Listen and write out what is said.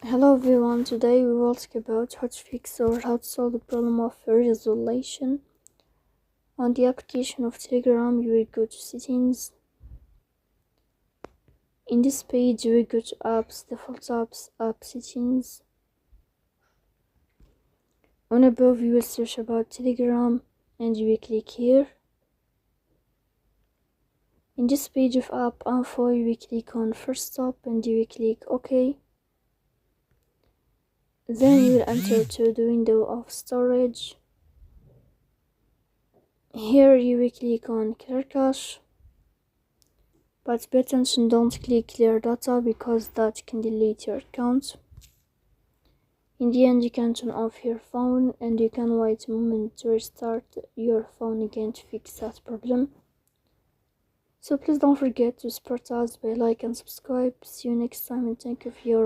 Hello everyone, today we will talk about how to fix or how to solve the problem of isolation. On the application of Telegram, you will go to settings. In this page, you will go to apps, default apps, app settings. On above, you will search about Telegram and you will click here. In this page of app info, you will click on first stop and you will click OK. Then you will enter to the window of storage. Here you will click on clear cache, but pay attention, don't click clear data because that can delete your account. In the end, you can turn off your phone and you can wait a moment to restart your phone again to fix that problem. So please don't forget to support us by like and subscribe. See you next time and thank you for your